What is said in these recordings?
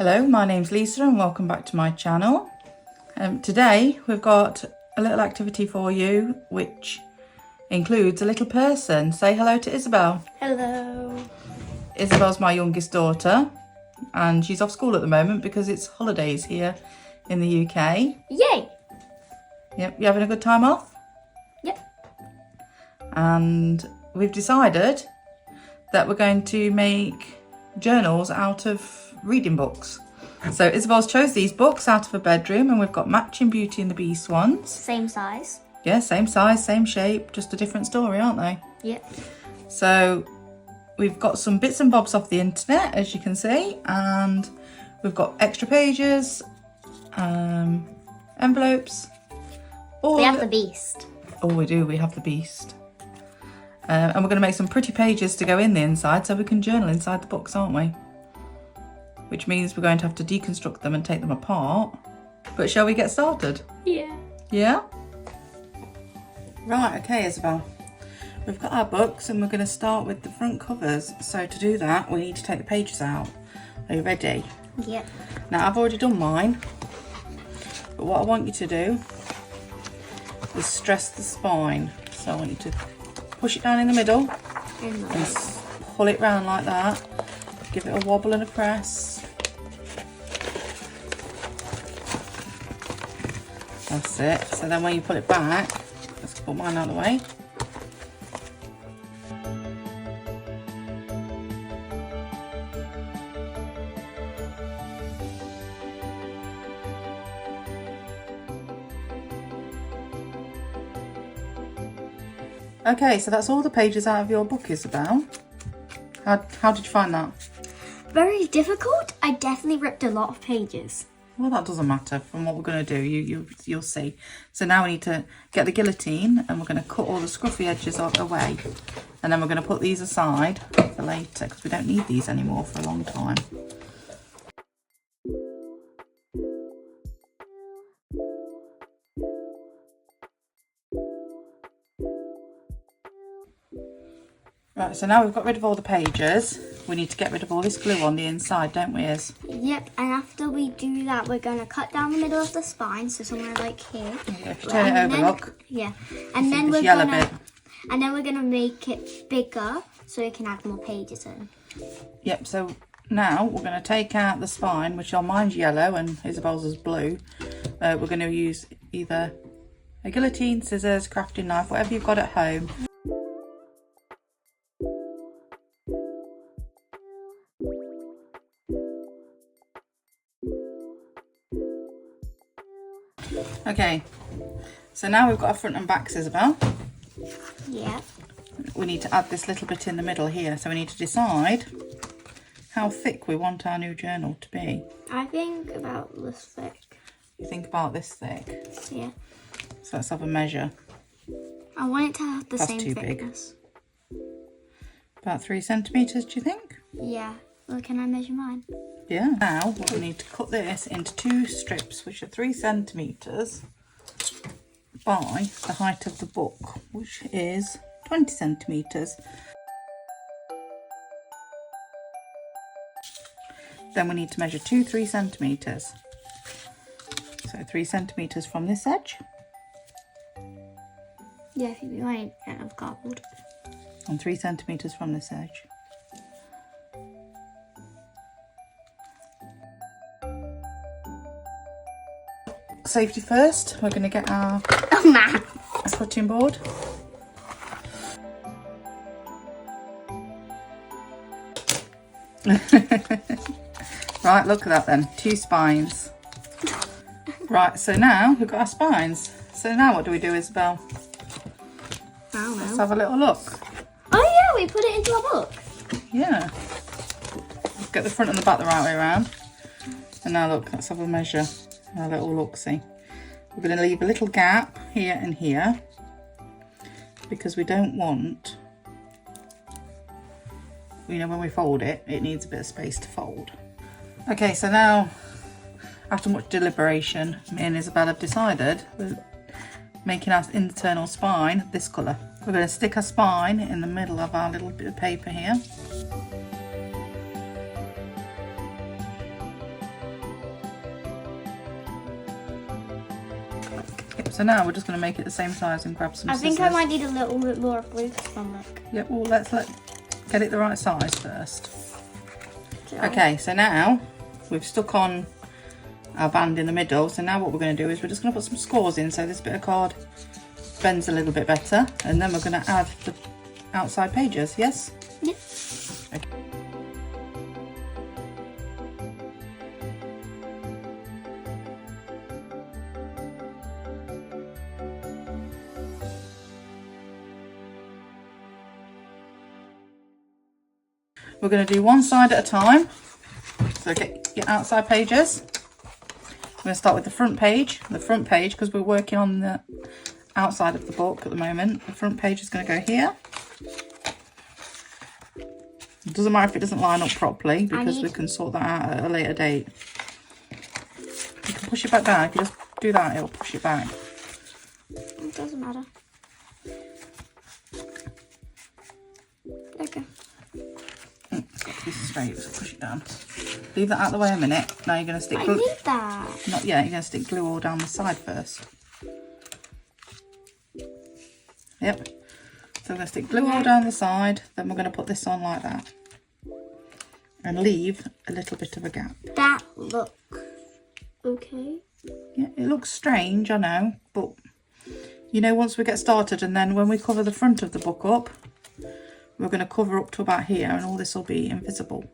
Hello, my name's Lisa and welcome back to my channel. Today we've got a little activity for you which includes a little person. Say hello to Isabel. Hello. Isabel's my youngest daughter and she's off school at the moment because it's holidays here in the UK. Yay! Yep, you having a good time off? Yep. And we've decided that we're going to make journals out of reading books. So Isabel's chose these books out of her bedroom and we've got matching Beauty and the Beast ones. Same size. Yeah, same size, same shape, just a different story, aren't they? Yep. So we've got some bits and bobs off the internet, as you can see, and we've got extra pages, envelopes. We have the Beast. Oh, we do, we have the Beast. And we're going to make some pretty pages to go in the inside so we can journal inside the books, aren't we? Which means we're going to have to deconstruct them and take them apart. But shall we get started? Yeah. Yeah? Right, okay, Isabel. We've got our books and we're going to start with the front covers. So to do that, we need to take the pages out. Are you ready? Yep. Now, I've already done mine. But what I want you to do is stress the spine. So I want you to push it down in the middle and pull it round like that. Give it a wobble and a press. That's it. So then when you pull it back, let's put mine out of the way. Okay, so that's all the pages out of your book, Isabel. How did you find that? Very difficult. I definitely ripped a lot of pages. Well, that doesn't matter from what we're going to do. You'll see. So now we need to get the guillotine and we're going to cut all the scruffy edges away. And then we're going to put these aside for later because we don't need these anymore for a long time. Right, so now we've got rid of all the pages, we need to get rid of all this glue on the inside, don't we, Iz? Yep, and after we do that, we're going to cut down the middle of the spine, so somewhere like here. Yeah, if you turn it over, look. Yeah, and then we're gonna make it bigger so we can add more pages in. Yep, so now we're going to take out the spine, which on mine's yellow and Isabel's is blue. We're going to use either a guillotine, scissors, crafting knife, whatever you've got at home. Okay, so now we've got our front and backs, Isabel. Yeah. We need to add this little bit in the middle here, so we need to decide how thick we want our new journal to be. I think about this thick. You think about this thick? Yeah. So let's have a measure. I want it to have the That's same too big. thickness. About 3 centimetres, do you think? Yeah. Well, can I measure mine? Yeah. Now we need to cut this into 2 strips, which are 3 centimetres by the height of the book, which is 20 centimetres. Then we need to measure 3 centimetres. So 3 centimetres from this edge. Yeah, if you might out of cardboard. And 3 centimetres from this edge. Safety first, we're going to get our cutting board. Right, look at that then, 2 spines. Right, so now we've got our spines. So now what do we do, Isabel? I don't know. Let's have a little look. Oh yeah, we put it into a book. Yeah. Let's get the front and the back the right way around. And now look, let's have a measure. A little look-see. We're going to leave a little gap here and here because we don't want, you know, when we fold it, it needs a bit of space to fold. Okay, so now after much deliberation, me and Isabel have decided we're making our internal spine this colour. We're going to stick our spine in the middle of our little bit of paper here. so now we're just going to make it the same size and grab some scissors. I think I might need a little bit more of glue for my neck. Yep, well let's get it the right size first. Okay, so now we've stuck on our band in the middle, so now what we're going to do is we're just going to put some scores in so this bit of card bends a little bit better, and then we're going to add the outside pages, yes? Yep. Okay. We're going to do one side at a time, so get your outside pages. We're going to start with the front page. The front page, because we're working on the outside of the book at the moment, the front page is going to go here. It doesn't matter if it doesn't line up properly, because we can sort that out at a later date. You can push it back down. If you just do that, it'll push it back. It doesn't matter. Okay. This is straight, so push it down. Leave that out of the way a minute. Now you're going to stick glue. I need that. Not yet, you're going to stick glue all down the side first. Yep. So we're going to stick glue all down the side, then we're going to put this on like that. And leave a little bit of a gap. That look okay. Yeah, it looks strange, I know, but you know, once we get started and then when we cover the front of the book up, we're going to cover up to about here and all this will be invisible.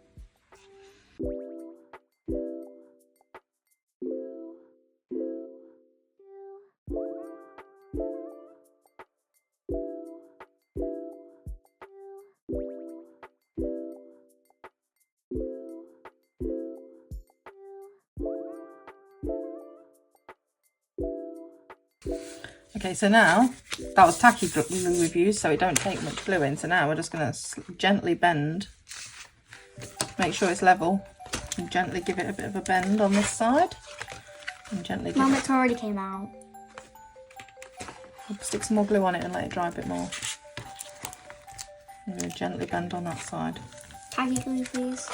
Okay, so now that was tacky glue we've used, so it don't take much glue in. So now we're just going to gently bend, make sure it's level, and gently give it a bit of a bend on this side. And gently. Mum, it's already came out. I'll stick some more glue on it and let it dry a bit more. I'm going to gently bend on that side. Tacky glue, please.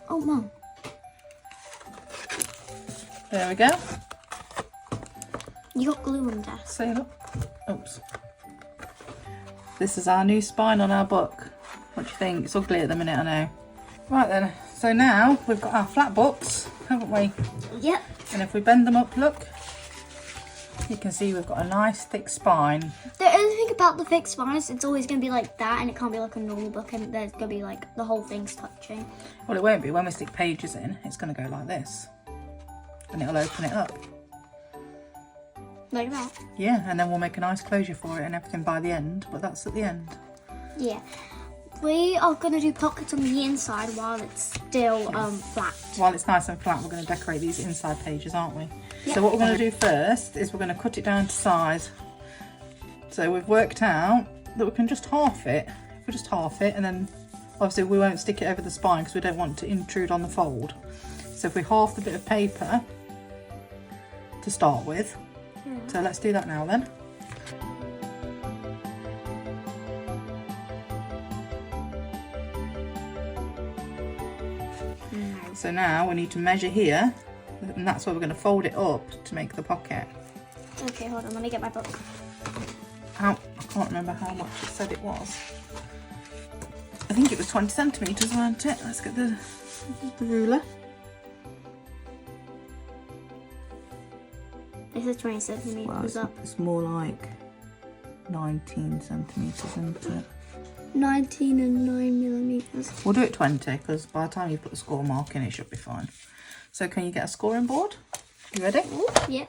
Oh, Mum. There we go. You got glue on the desk. See, look. Oops. This is our new spine on our book. What do you think? It's ugly at the minute, I know. Right then, so now we've got our flat books, haven't we? Yep. And if we bend them up, look, you can see we've got a nice thick spine. The only thing about the thick spines, it's always going to be like that, and it can't be like a normal book, and there's going to be like the whole thing's touching. Well, it won't be. When we stick pages in, it's going to go like this. And it'll open it up. Like that? Yeah, and then we'll make a nice closure for it and everything by the end, but that's at the end. Yeah. We are going to do pockets on the inside while it's still flat. While it's nice and flat, we're going to decorate these inside pages, aren't we? Yep. So what we're going to do first is we're going to cut it down to size. So we've worked out that we can just half it. If we just half it, and then obviously we won't stick it over the spine because we don't want to intrude on the fold. So if we half the bit of paper to start with, so let's do that now then. So now we need to measure here, and that's where we're going to fold it up to make the pocket. Okay, hold on, let me get my book. I can't remember how much it said it was. I think it was 20 centimetres, wasn't it? Let's get the ruler. This is 20 centimetres up. It's more like 19 centimetres, isn't it? 19 and 9 millimetres. We'll do it 20 because by the time you put the score mark in, it should be fine. So can you get a scoring board? You ready? Yeah.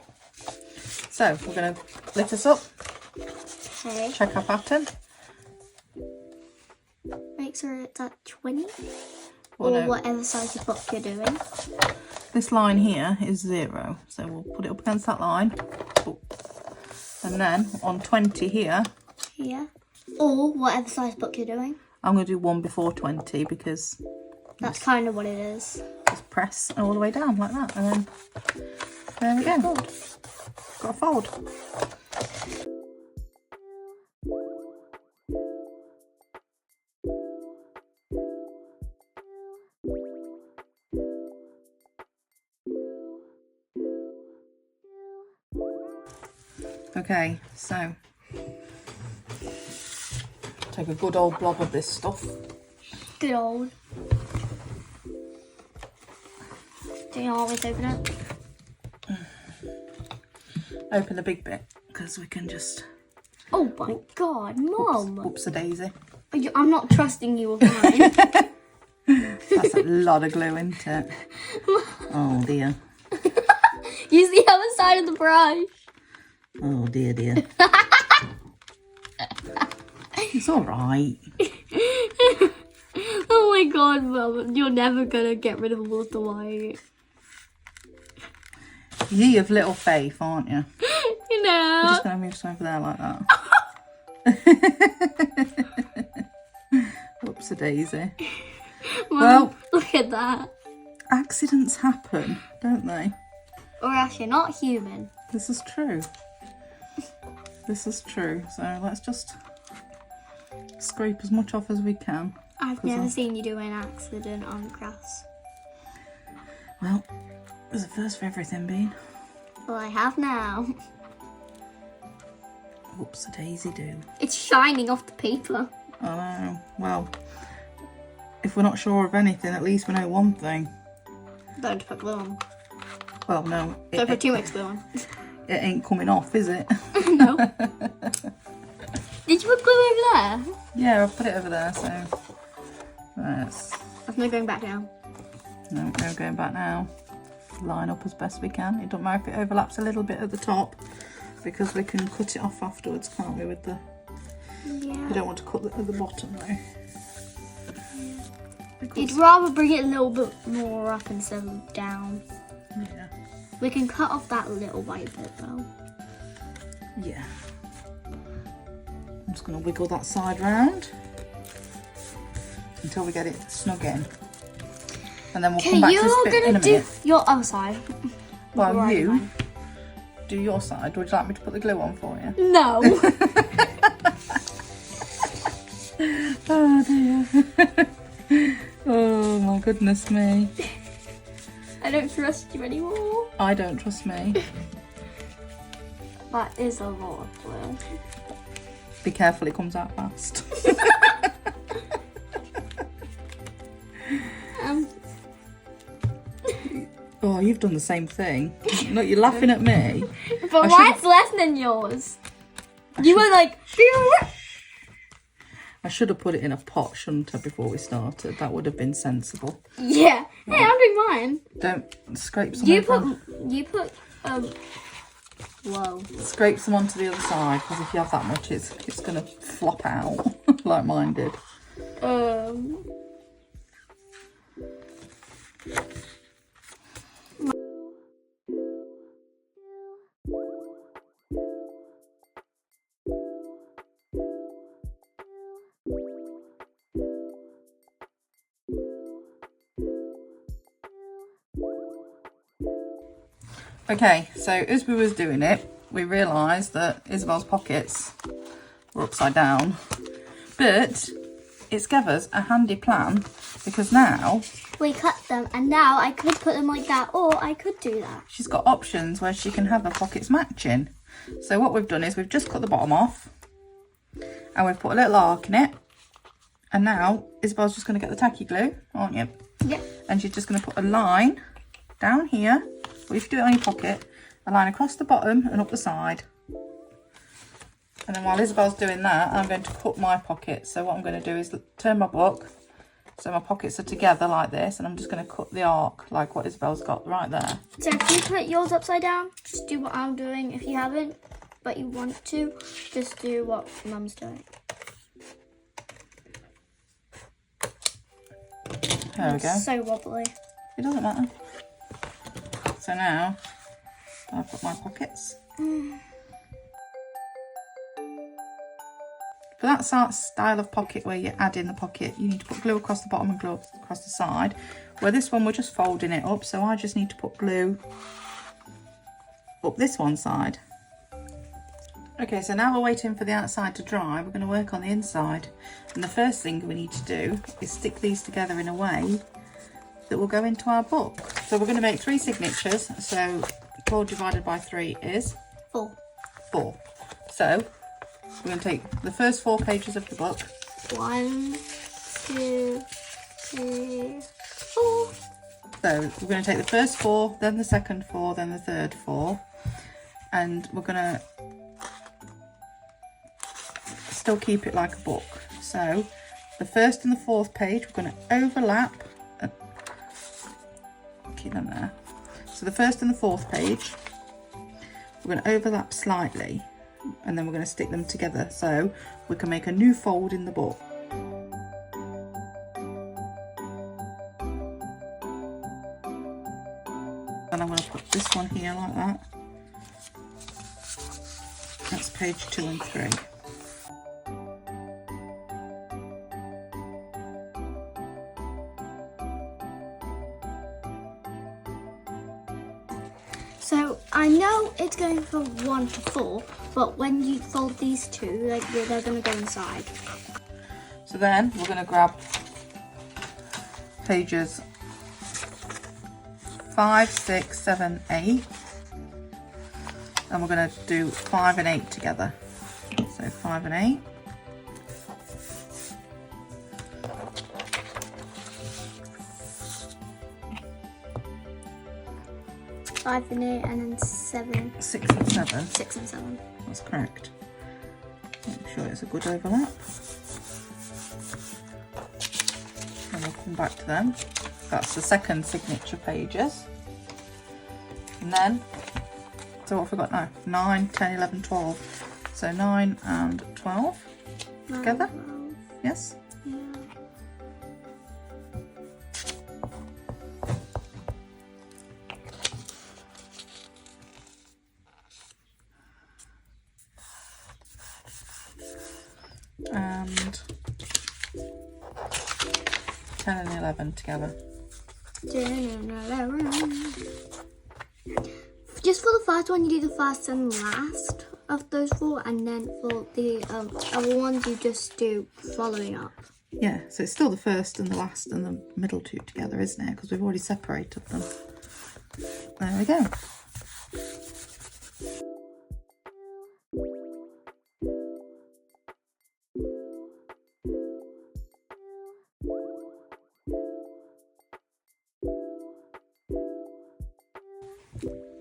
So we're going to lift this up. Okay. Check our pattern. Make sure it's at 20 Or or no. whatever size of book you're doing. This line here is 0, so we'll put it up against that line. And then on 20 here, Here. Or whatever size book you're doing. I'm going to do one before 20 because That's kind of what it is. just press all the way down like that, and then there we go. Got a fold. Okay, so take a good old blob of this stuff. Good old. Do you always open it? Open the big bit because we can just. Oh my god, Mum! Oops a daisy. I'm not trusting you with mine. That's a lot of glue, isn't it? Oh dear. Use the other side of the brush. Oh dear, dear. It's all right. Oh my god, Mum, you're never gonna get rid of all of the white. You have little faith, aren't you? You know. I'm just going to move some over there like that. Whoops a daisy. Mum, Well, look at that. accidents happen, don't they? Or else you're not human. This is true. This is true. So let's just scrape as much off as we can. I've never seen you do an accident on grass. Well, there's a first for everything, Bean. Well, I have now. Whoops a daisy do. It's shining off the paper. I know. Well, if we're not sure of anything, at least we know one thing. Don't put glue on. Well, no. Don't put too much glue on. It ain't coming off, is it? No. Did you put glue over there? Yeah, I've put it over there, so let's. I'm not going back down. No, we're going back now. Line up as best we can. It don't matter if it overlaps a little bit at the top, because we can cut it off afterwards, can't we? With the. Yeah. You don't want to cut it at the bottom though. You'd rather bring it a little bit more up instead of down. Yeah. We can cut off that little white bit though. Yeah. I'm just going to wiggle that side round until we get it snug in. And then we'll come back to this bit in a minute. Your other side. Well, Right, you fine. do your side. Would you like me to put the glue on for you? No. Oh dear. Oh my goodness me. I don't trust you anymore. I don't trust me. That is a lot of glue. Be careful, it comes out fast. Oh, you've done the same thing. Look, you're laughing at me. But mine's less than yours. You were like, I should have put it in a pot, shouldn't I, before we started? That would have been sensible. yeah. Hey, I'm doing mine. Don't scrape some You over. put, whoa. Scrape some onto the other side, because if you have that much, it's going to flop out like mine did. Okay, so as we was doing it, we realised that Isabel's pockets were upside down, but it's gave us a handy plan, because now We cut them, and now I could put them like that, or I could do that. she's got options where she can have her pockets matching. So what we've done is we've just cut the bottom off, and we've put a little arc in it, and now Isabel's just going to get the tacky glue, aren't you? Yep. And she's just going to put a line down here. Well, if you do it on your pocket, a line across the bottom and up the side. And then while Isabel's doing that, I'm going to cut my pockets. So what I'm going to do is turn my book so my pockets are together like this, and I'm just going to cut the arc like what Isabel's got right there. So if you put yours upside down, just do what I'm doing. If you haven't, but you want to, just do what Mum's doing. There we go. So wobbly. It doesn't matter. So now I've got my pockets. For that style of pocket where you add in the pocket, you need to put glue across the bottom and glue across the side. Where this one, we're just folding it up, so I just need to put glue up this one side. Okay, so now we're waiting for the outside to dry. We're going to work on the inside. And the first thing we need to do is stick these together in a way that will go into our book. So we're going to make 3 signatures. So 4 divided by 3 is? 4. 4. So we're going to take the first 4 pages of the book. 1, 2, 3, 4. So we're going to take the first 4, then the second 4, then the third 4, and we're going to still keep it like a book. So the first and the 4th page we're going to overlap. Keep them there. So the first and the 4th page we're going to overlap slightly, and then we're going to stick them together so we can make a new fold in the book. And I'm going to put this one here like that. That's page 2 and 3. So I know it's going from 1 to 4, but when you fold these two, like they're going to go inside. So then we're going to grab pages 5, 6, 7, 8, and we're going to do 5 and 8 together. So 5 and 8. Five and 8, and then 7. 6 and 7. 6 and 7. That's correct. Make sure it's a good overlap. And we'll come back to them. That's the second signature pages. And then, so what have we got now? 9, 10, 11, 12. So 9 and 12 together. 12. Yes? Yeah. And 10 and 11 together. 10 and 11. Just for the first one, you do the first and last of those 4, and then for the other ones, you just do following up. Yeah, so it's still the first and the last and the middle 2 together, isn't it? Because we've already separated them. There we go.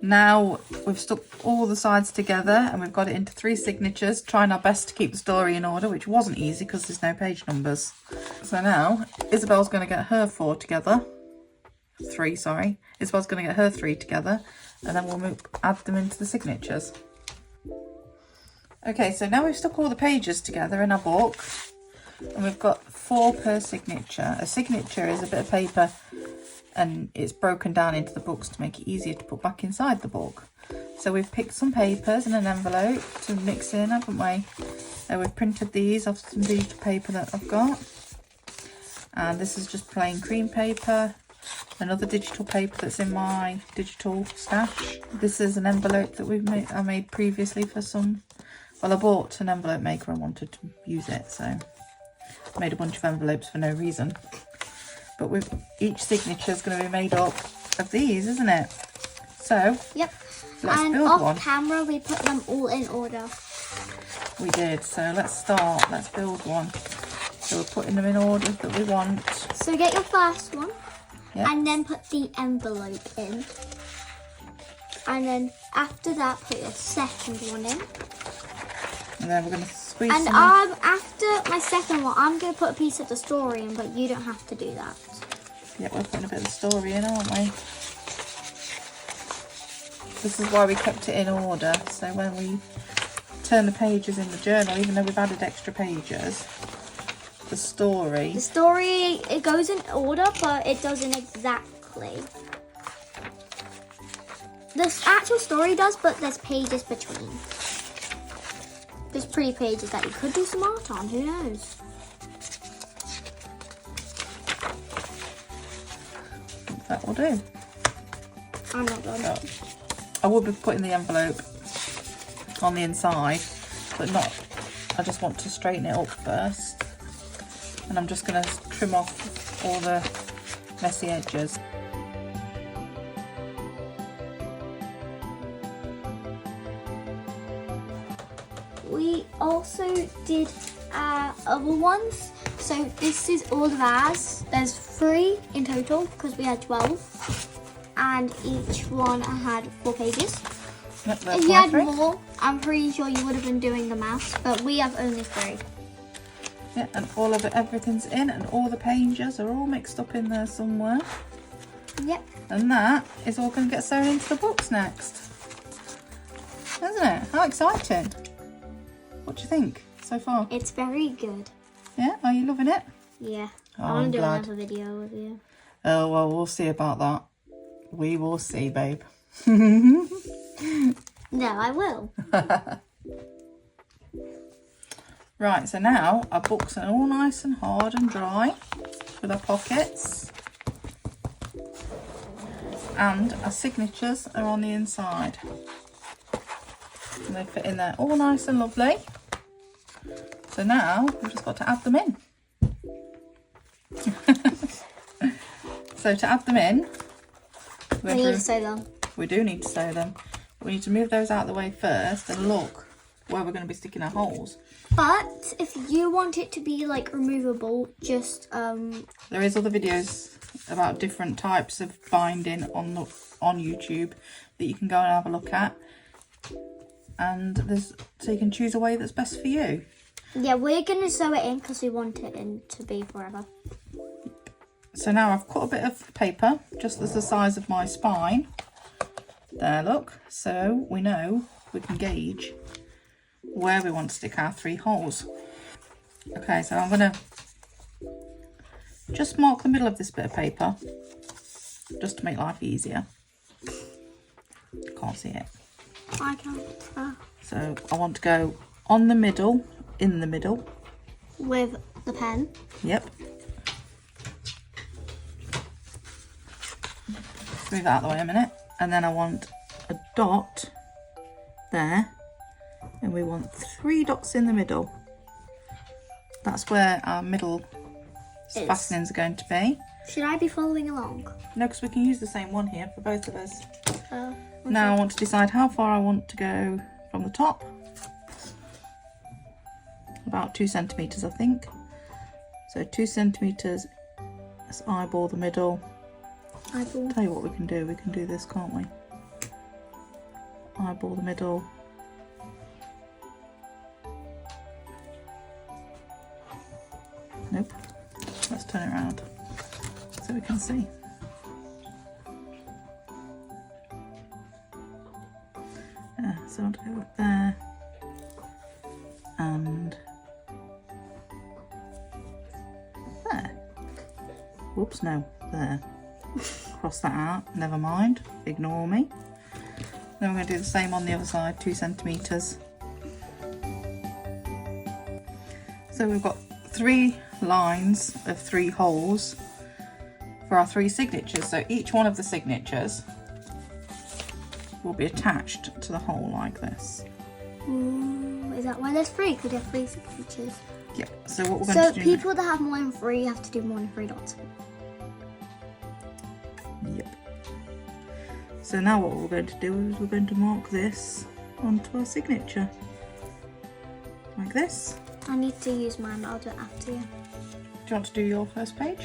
Now we've stuck all the sides together and we've got it into 3 signatures, trying our best to keep the story in order, which wasn't easy because there's no page numbers. So now Isabel's going to get her 4 together. 3, sorry. Isabel's going to get her 3 together, and then we'll add them into the signatures. Okay, so now we've stuck all the pages together in our book, and we've got 4 per signature. A signature is a bit of paper, and it's broken down into the books to make it easier to put back inside the book. So we've picked some papers and an envelope to mix in, haven't we? We've printed these off some digital paper that I've got. And this is just plain cream paper. Another digital paper that's in my digital stash. This is an envelope that I made previously for some... Well, I bought an envelope maker and wanted to use it, so I made a bunch of envelopes for no reason. But each signature is going to be made up of these, isn't it? So, yep. Let's and build off one. Camera, we put them all in order. We did. So let's start. Let's build one. So we're putting them in order that we want. So get your first one, Yep. and then put the envelope in. And then after that, put your second one in. And then we're going to squeeze And some after my second one, I'm going to put a piece of the story in, but you don't have to do that. Yeah, we're putting a bit of the story in, aren't we? This is why we kept it in order. So when we turn the pages in the journal, even though we've added extra pages, the story... The story, it goes in order, but it doesn't exactly. The actual story does, but there's pages between. There's pretty pages that you could do some art on, who knows? That will do. I'm not done. So, I will be putting the envelope on the inside, but not... I just want to straighten it up first. And I'm just going to trim off all the messy edges. also did other ones. So this is all of ours. There's 3 in total because we had 12. And each one had 4 pages. Yep, that's If you my had 3. more, I'm pretty sure you would have been doing the maths, but we have only 3. Yeah, and all of it, everything's in, and all the pages are all mixed up in there somewhere. Yep. And that is all going to get sewn into the books next. Isn't it? How exciting. What do you think so far? It's very good. Yeah, are you loving it? Yeah. Oh, I want I'm to do glad. another video with you. Oh, well, we'll see about that. We will see, babe. No, I will. Right, so now our books are all nice and hard and dry with our pockets. And our signatures are on the inside. And they fit in there all nice and lovely. So now we've just got to add them in. So to add them in, We need to sew them. we do need to sew them. We need to move those out of the way first and look where we're going to be sticking our holes. But if you want it to be like removable, just There is other videos about different types of binding on YouTube that you can go and have a look at. And so you can choose a way that's best for you. yeah, we're gonna sew it in because we want it in to be forever. So now I've cut a bit of paper, just as the size of my spine. There, look. So we know we can gauge where we want to stick our 3 holes. Okay, so I'm going to just mark the middle of this bit of paper, just to make life easier. Can't see it. I can't. So I want to go on the middle, in the middle. With the pen. Yep. Move that out of the way a minute. And then I want a dot there. And we want 3 dots in the middle. That's where our middle fastenings are going to be. Should I be following along? No, because we can use the same one here for both of us. Okay. Now I want to decide how far I want to go from the top. About 2 centimetres, I think. So 2 centimetres, let's eyeball the middle. Eyeball. Tell you what we can do this, can't we? Eyeball the middle. Nope. Let's turn it around so we can see. So I'll go up there and there. Whoops, no, there. Cross that out, never mind, ignore me. Then we're going to do the same on the other side, 2 centimetres. So we've got 3 lines of 3 holes for our 3 signatures. So each one of the signatures will be attached to the hole like this. Ooh, is that why there's 3? Because there's 3 signatures. Yeah, so what we're So going to do people that have more than 3 have to do more than 3 dots. Yep. So now what we're going to do is we're going to mark this onto our signature. Like this. I need to use mine, but I'll do it after you. Do you want to do your first page?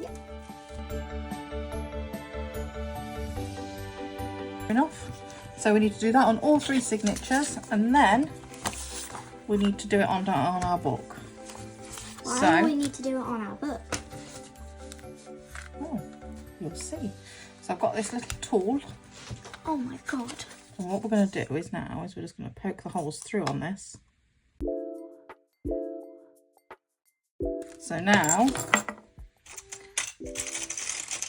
Yeah. Enough. So we need to do that on all 3 signatures, and then we need to do it on our book. Why do we need to do it on our book? Oh, you'll see. So I've got this little tool, Oh my god. and what we're going to do is now is we're just going to poke the holes through on this. So now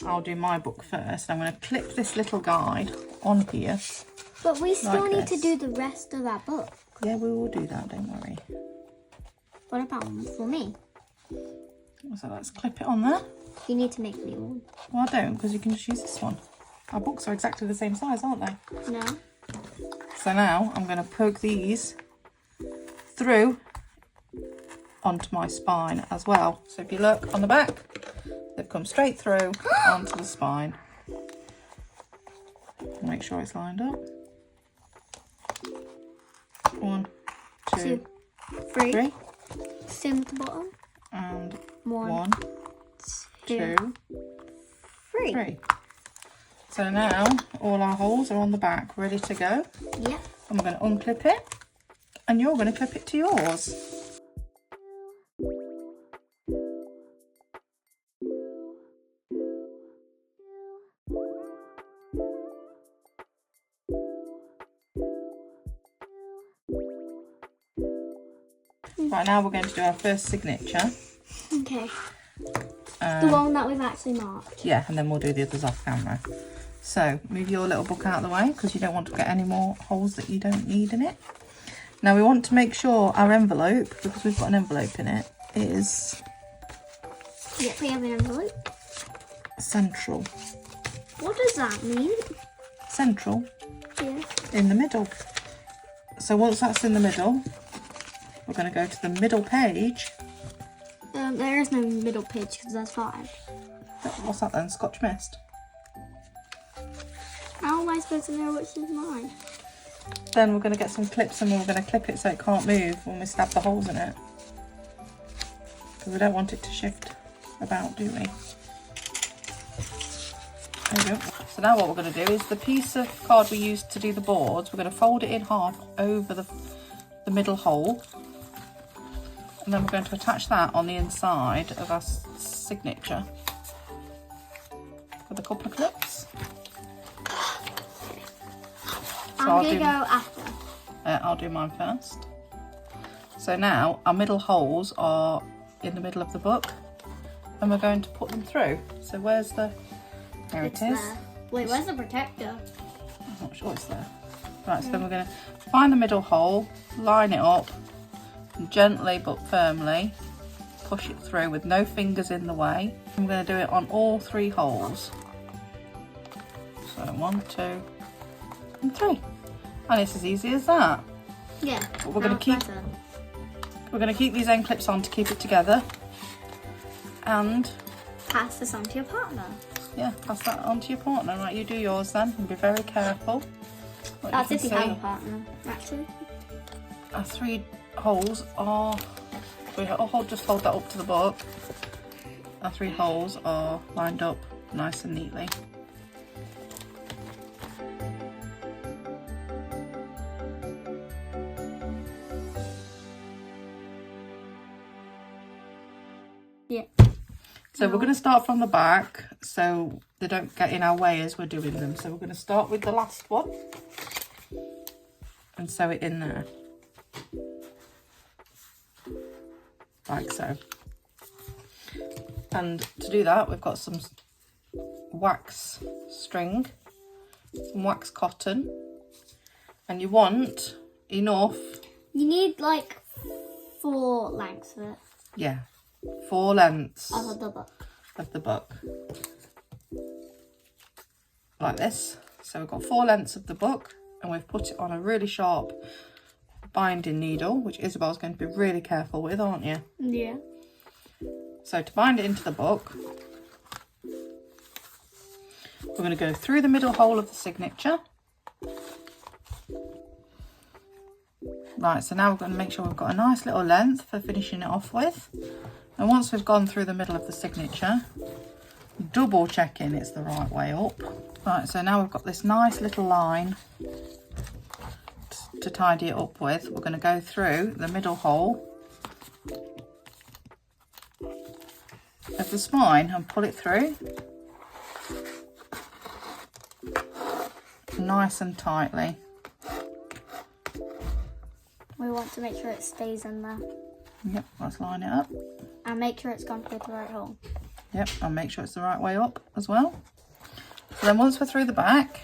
I'll do my book first. I'm going to clip this little guide on here. But we still Like need to this. do the rest of our book. Yeah, we will do that, don't worry. What about for me? So let's clip it on there. You need to make me one. Well, I don't, because you can just use this one. Our books are exactly the same size, aren't they? No. So now I'm going to poke these through onto my spine as well. So if you look on the back, they've come straight through onto the spine. Make sure it's lined up. 1, 2, 3. 3. Same with the bottom. And 1, 2, 3. 3. So now all our holes are on the back, ready to go. Yep. And we're going to unclip it, and you're going to clip it to yours. Right, now we're going to do our first signature. Okay. The one that we've actually marked. Yeah, and then we'll do the others off camera. So move your little book out of the way because you don't want to get any more holes that you don't need in it. Now we want to make sure our envelope, because we've got an envelope in it, is Yep, we have an envelope. central. What does that mean? Central Yeah. in the middle. So once that's in the middle, we're going to go to the middle page. There is no middle page because there's 5. What's that then? Scotch mist. How am I supposed to know which is mine? Then we're going to get some clips and we're going to clip it so it can't move when we stab the holes in it. Because we don't want it to shift about, do we? There we go. So now what we're going to do is the piece of card we used to do the boards, we're going to fold it in half over the middle hole. And then we're going to attach that on the inside of our signature with a couple of clips. So I'm going to go after. I'll do mine first. So now our middle holes are in the middle of the book and we're going to put them through. So where's the... There it is. There. Wait, where's the protector? I'm not sure it's there. Right, so then we're going to find the middle hole, line it up, and gently but firmly push it through with no fingers in the way. I'm going to do it on all 3 holes. So 1, 2 and 3. And it's as easy as that. Yeah. But we're going to keep these end clips on to keep it together. And pass this on to your partner. yeah, pass that on to your partner. Right, you do yours then and be very careful. That's if you have a partner, actually. Our 3 holes are, I'll just hold that up to the book. Our 3 holes are lined up nice and neatly. Yeah. So we're going to start from the back so they don't get in our way as we're doing them. So we're going to start with the last one and sew it in there. Like so. And to do that, we've got some wax string, some wax cotton, and you want enough. You need like 4 lengths of it. Yeah, 4 lengths Of the book. of the book. Like this. So we've got 4 lengths of the book and we've put it on a really sharp binding needle, which Isabel's going to be really careful with, aren't you? Yeah. So to bind it into the book, we're going to go through the middle hole of the signature. Right, so now we're going to make sure we've got a nice little length for finishing it off with. And once we've gone through the middle of the signature, double checking it's the right way up. Right, so now we've got this nice little line to tidy it up with. We're going to go through the middle hole of the spine and pull it through nice and tightly. We want to make sure it stays in there. Yep, let's line it up. And make sure it's gone through the right hole. Yep, and make sure it's the right way up as well. So then once we're through the back,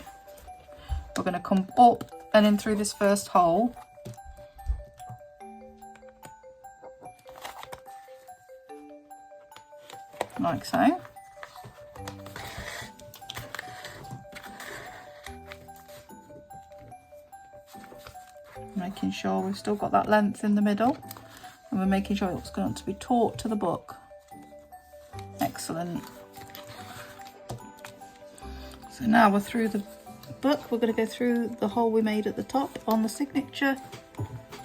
we're going to come up and in through this first hole. Like so. Making sure we've still got that length in the middle. And we're making sure it's going to be taut to the book. Excellent. So now we're through the book. We're going to go through the hole we made at the top on the signature,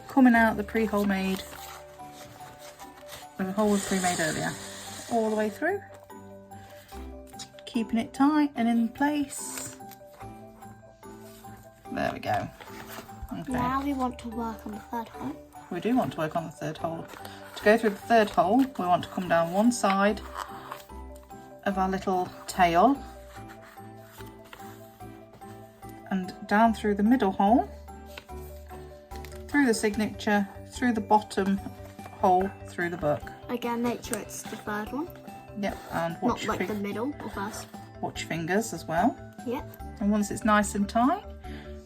coming out the pre-hole made the hole was pre-made earlier. All the way through. Keeping it tight and in place. There we go. Okay. Now we want to work on the third hole. We do want to work on the third hole. To go through the third hole, we want to come down one side of our little tail and down through the middle hole, through the signature, through the bottom hole, through the book. Again, make sure it's the third one. Yep, and Not like the middle or first. Watch your fingers as well. Yep. And once it's nice and tight,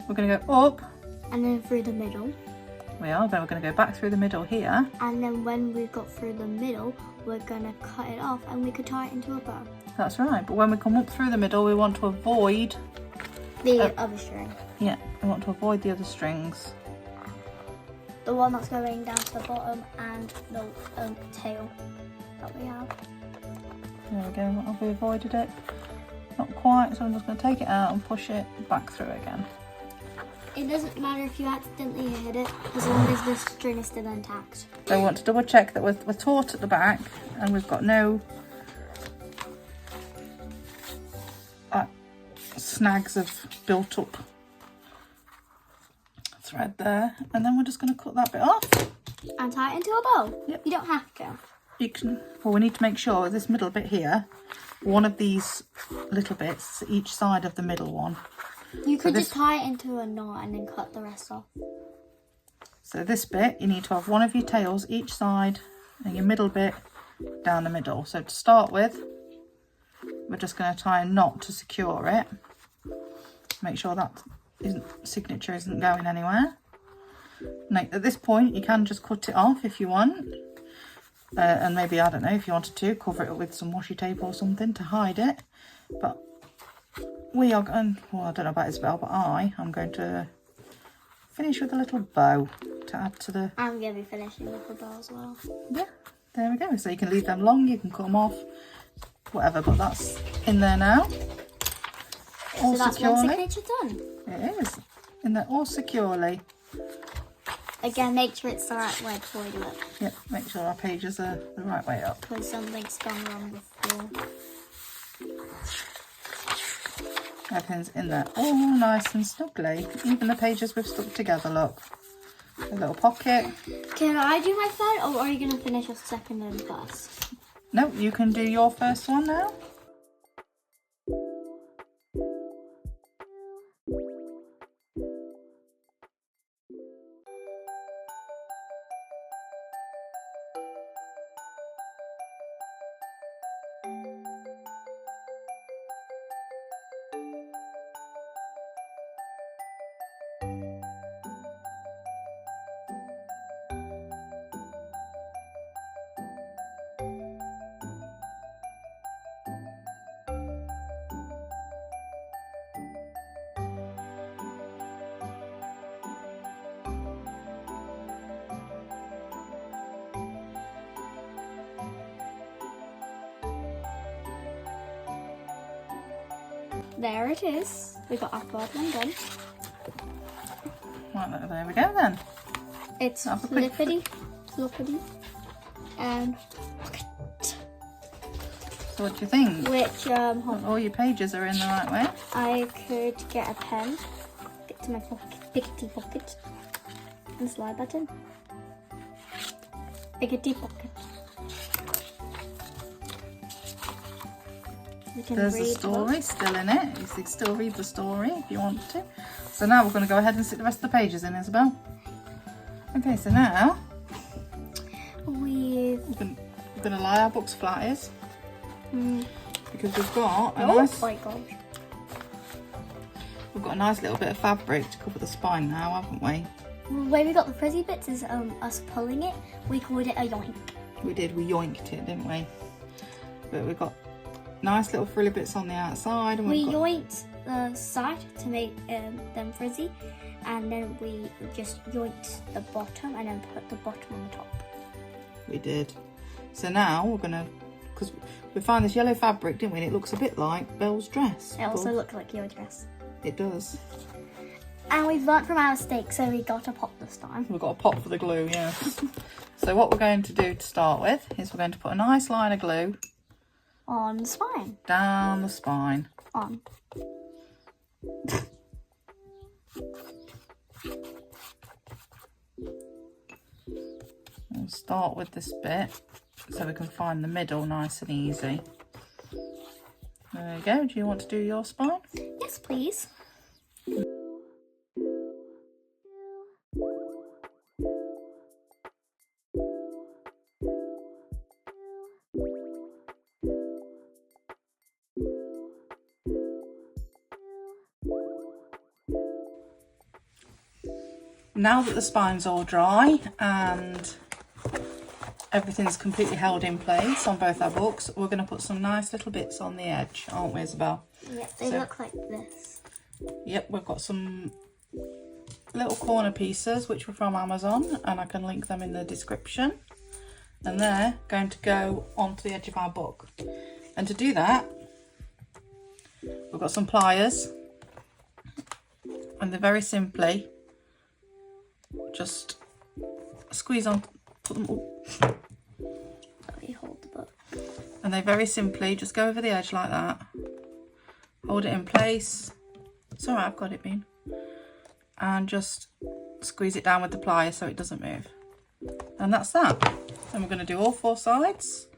we're going to go up. And then through the middle. We are, then we're going to go back through the middle here. And then when we've got through the middle, we're going to cut it off and we could tie it into a bow. That's right, but when we come up through the middle, we want to avoid the other string. Yeah, we want to avoid the other strings. The one that's going down to the bottom and the tail that we have. There we go, have we avoided it? Not quite, so I'm just going to take it out and push it back through again. It doesn't matter if you accidentally hit it, as long as the string is still intact. So I want to double check that we're taut at the back and we've got no snags of built up thread there, and then we're just going to cut that bit off and tie it into a bow. Yep. You don't have to. You can. Well, we need to make sure this middle bit here, one of these little bits each side of the middle one. You could just tie it into a knot and then cut the rest off. So this bit, you need to have one of your tails each side and your middle bit down the middle. So to start with, we're just going to tie a knot to secure it. Make sure that signature isn't going anywhere. Now, at this point, you can just cut it off if you want. And maybe, I don't know, if you wanted to, cover it up with some washi tape or something to hide it. But we are going, well, I don't know about Isabel, but I'm going to finish with a little bow to add to the... I'm going to be finishing with the bow as well. Yeah, there we go. So you can leave them long, you can cut them off, whatever, but that's in there now. All so that's securely. one signature done. It is. In there all securely. Again, make sure it's the right way before we do it. Yep, make sure our pages are the right way up. Because something's gone wrong before. Everything's in there all nice and snugly. Even the pages we've stuck together, look. A little pocket. Can I do my third, or are you going to finish your second and first? No, you can do your first one now. There it is. We got our third one done. Right, there we go then. It's flippity, floppity, and pocket. So what do you think? Which All your pages are in the right way. I could get a pen, get to my pickety pocket, and slide that in. Pickety pocket. There's the story still in it. You can still read the story if you want to. So now we're going to go ahead and stick the rest of the pages in, Isabel. Okay, so now we're going to lie our books flat, is because we've got a nice little bit of fabric to cover the spine now, haven't we? When we got the frizzy bits is us pulling it. We called it a yoink. We did. We yoinked it, didn't we? But we've got nice little frilly bits on the outside. And we yoinked the side to make them frizzy, and then we just yoinked the bottom and then put the bottom on the top. We did. So now we're going to, because we found this yellow fabric, didn't we? And it looks a bit like Belle's dress. It also looks like your dress. It does. And we've learnt from our mistakes, so we got a pot this time. We've got a pot for the glue, yes. So what we're going to do to start with is we're going to put a nice line of glue On the spine. down the spine. On. We'll start with this bit so we can find the middle nice and easy. There you go. Do you want to do your spine? Yes, please. Now that the spine's all dry and everything's completely held in place on both our books, we're going to put some nice little bits on the edge, aren't we, Isabel? Yep, they look like this. Yep, we've got some little corner pieces which were from Amazon, and I can link them in the description. And they're going to go onto the edge of our book. And to do that, we've got some pliers, and they're very simply just squeeze on, put them all, Let me hold the book. and they very simply just go over the edge like that, hold it in place. It's alright, I've got it, Bean. And just squeeze it down with the plier so it doesn't move. And that's that. And we're going to do all 4 sides.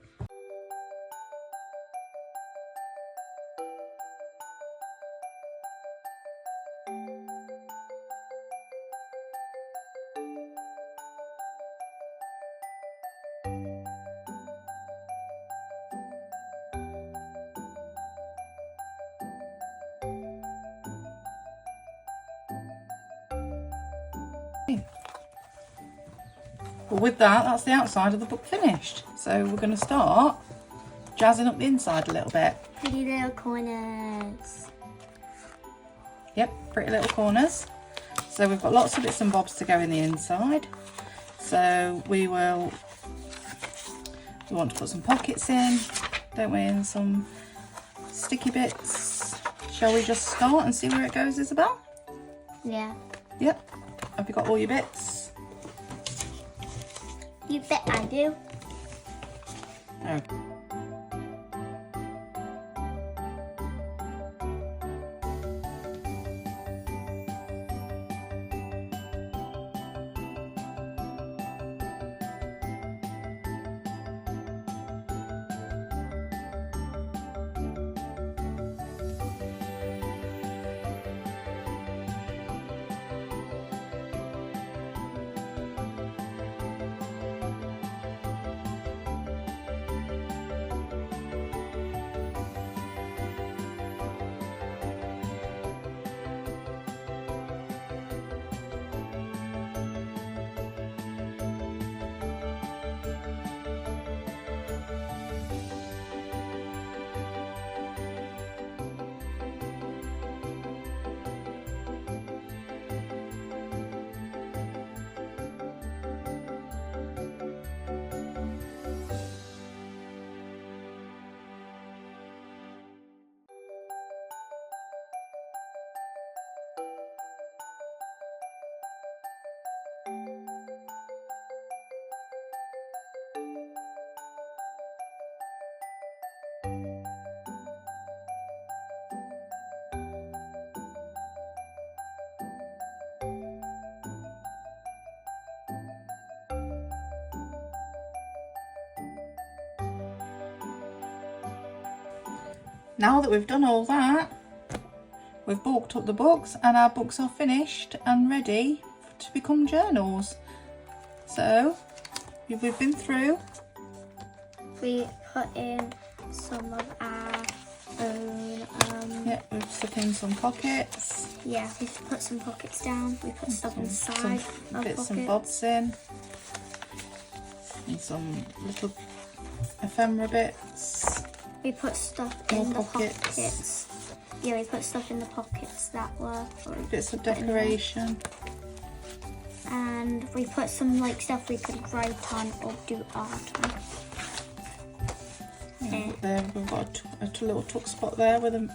Well, with that, that's the outside of the book finished. So we're going to start jazzing up the inside a little bit. Pretty little corners. Yep, pretty little corners. So we've got lots of bits and bobs to go in the inside. So we want to put some pockets in, don't we, and some sticky bits. Shall we just start and see where it goes, Isabel? Yeah. Yep. Have you got all your bits? You bet I do. Okay. Now that we've done all that, we've bulked up the books and our books are finished and ready to become journals. So, we've been through. We put in some of our own. Yeah, we've stuck in some pockets. Yeah, we've put some pockets down. We put stuff inside Some of bits pockets. and bobs in. And some little ephemera bits. We put stuff More in the pockets. pockets. Yeah, we put stuff in the pockets that were. Bits of decoration. And we put some like stuff we could write on or do art on. And there we've got a little tuck spot there with a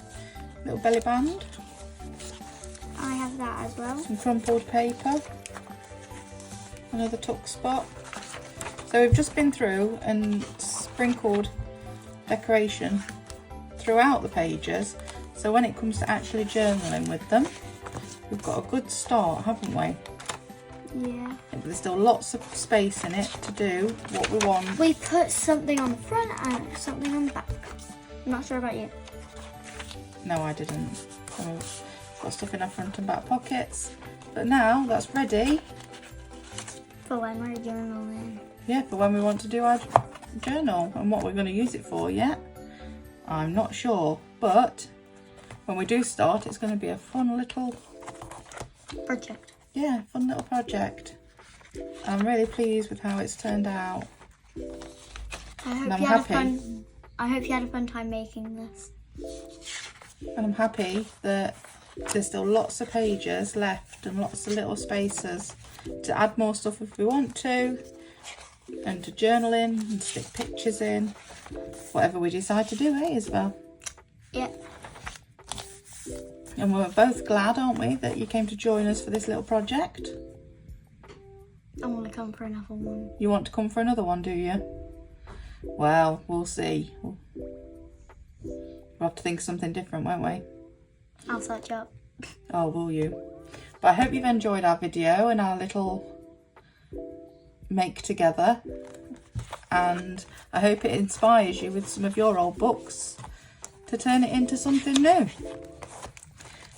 little belly band. I have of that as well. Some crumpled paper. Another tuck spot. So we've just been through and sprinkled decoration throughout the pages. So when it comes to actually journaling with them, we've got a good start, haven't we? Yeah. There's still lots of space in it to do what we want. We put something on the front and something on the back. I'm not sure about you. No, I didn't. So we've got stuff in our front and back pockets. But now that's ready. For when we're journaling. Yeah, for when we want to do our journal. And what we're going to use it for yet, I'm not sure. But when we do start, it's going to be a fun little project. Yeah, fun little project. I'm really pleased with how it's turned out. I hope you had a fun time making this. And I'm happy that there's still lots of pages left and lots of little spaces to add more stuff if we want to, and to journal in and stick pictures in, whatever we decide to do, Isabel? Yeah. And we're both glad, aren't we, that you came to join us for this little project? I want to come for another one. You want to come for another one, do you? Well, we'll see. We'll have to think of something different, won't we? I'll search up. Oh, will you? But I hope you've enjoyed our video and our little make together. And I hope it inspires you with some of your old books to turn it into something new.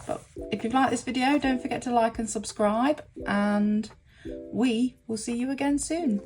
But if you've liked this video, don't forget to like and subscribe, and we will see you again soon.